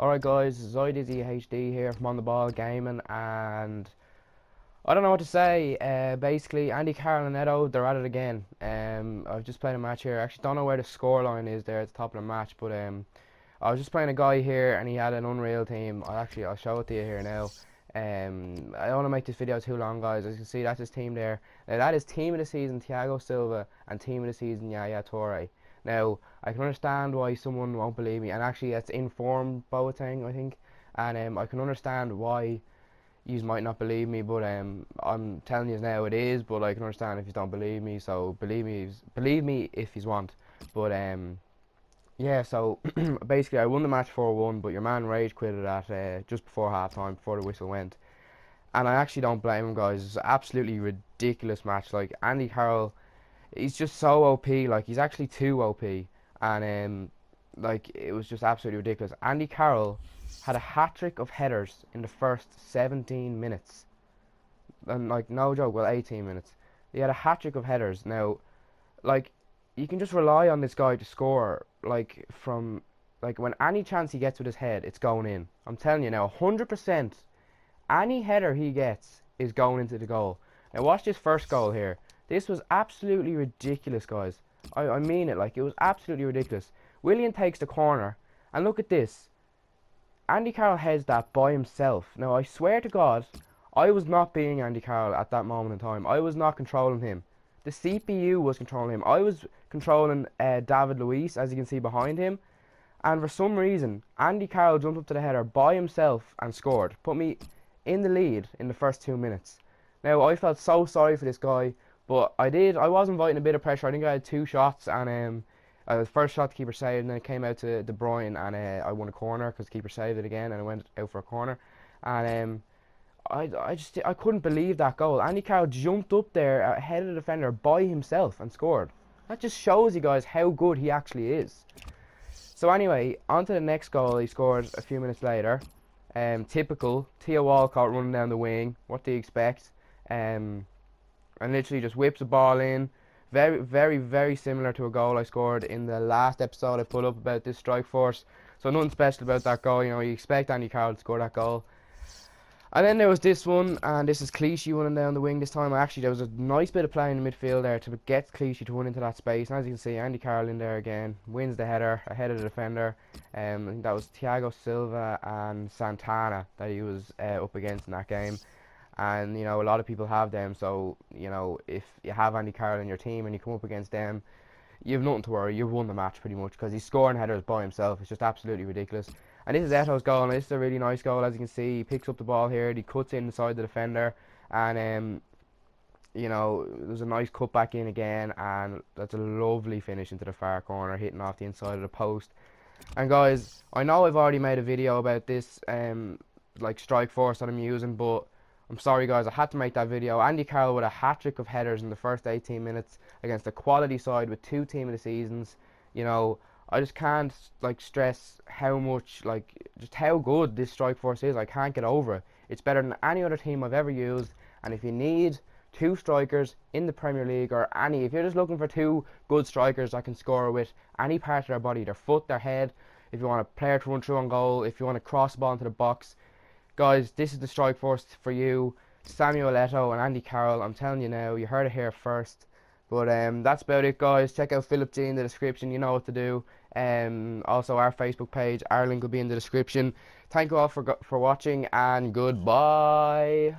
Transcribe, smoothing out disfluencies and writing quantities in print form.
Alright guys, Dizzy HD here from On The Ball Gaming, and I don't know what to say. Basically, Andy Carroll and Edo, they're at it again. I've just played a match here. I actually don't know where the scoreline is there at the top of the match, but I was just playing a guy here and he had an unreal team. I'll show it to you here now. I don't want to make this video too long, guys. As you can see, that's his team there. Now that is team of the season Thiago Silva and team of the season Yaya Toure. Now I can understand why someone won't believe me, and actually it's informed Boateng, I think, and I can understand why you might not believe me, but I'm telling you now it is. But I can understand if you don't believe me, so believe me if you want. But yeah, so basically I won the match 4-1, but your man rage quitted at just before half time, before the whistle went. And I actually don't blame him, guys. It's an absolutely ridiculous match. Like, Andy Carroll, he's just so OP. Like, he's actually too OP. And like, it was just absolutely ridiculous. Andy Carroll had a hat-trick of headers in the first 17 minutes. And like, no joke, well, 18 minutes. He had a hat-trick of headers. Now, like, you can just rely on this guy to score, like, from, like, when any chance he gets with his head, it's going in. I'm telling you now, 100%, any header he gets is going into the goal. Now watch this first goal here. This was absolutely ridiculous, guys. I mean it, like, it was absolutely ridiculous. Willian takes the corner, and look at this. Andy Carroll heads that by himself. Now I swear to God, I was not being Andy Carroll at that moment in time. I was not controlling him. The CPU was controlling him. I was controlling David Luiz, as you can see behind him. And for some reason, Andy Carroll jumped up to the header by himself and scored. Put me in the lead in the first 2 minutes. Now, I felt so sorry for this guy, but I was inviting a bit of pressure. I think I had 2 shots, and the first shot the keeper saved, and then it came out to De Bruyne, and I won a corner because the keeper saved it again, and I went out for a corner. And I couldn't believe that goal. Andy Carroll jumped up there ahead of the defender by himself and scored. That just shows you guys how good he actually is. So anyway, on to the next goal he scored a few minutes later. Typical, Theo Walcott running down the wing. What do you expect? And literally just whips the ball in. Very, very, very similar to a goal I scored in the last episode I put up about this strike force. So nothing special about that goal. You know, you expect Andy Carroll to score that goal. And then there was this one, and this is Clichy running down the wing this time. Actually, there was a nice bit of play in the midfield there to get Clichy to run into that space. And as you can see, Andy Carroll in there again, wins the header ahead of the defender. I think that was Thiago Silva and Santana that he was up against in that game. And, you know, a lot of people have them, so, you know, if you have Andy Carroll in your team and you come up against them, you have nothing to worry. You've won the match pretty much, because he's scoring headers by himself. It's just absolutely ridiculous. And this is Eto's goal, and this is a really nice goal. As you can see, he picks up the ball here, he cuts in inside the defender, and you know, there's a nice cut back in again, and that's a lovely finish into the far corner, hitting off the inside of the post. And guys, I know I've already made a video about this like strike force that I'm using, but I'm sorry guys, I had to make that video. Andy Carroll with a hat-trick of headers in the first 18 minutes against a quality side with 2 team of the seasons. You know, I just can't like stress how much, like, just how good this strike force is. I can't get over it. It's better than any other team I've ever used. And if you need 2 strikers in the Premier League, or if you're just looking for 2 good strikers that can score with any part of their body, their foot, their head, if you want a player to run through on goal, if you want to cross the ball into the box, guys, this is the strike force for you. Samuel Eto'o and Andy Carroll. I'm telling you now, you heard it here first. But that's about it, guys. Check out Philip G in the description. You know what to do. Also our Facebook page, our link will be in the description. Thank you all for watching, and goodbye.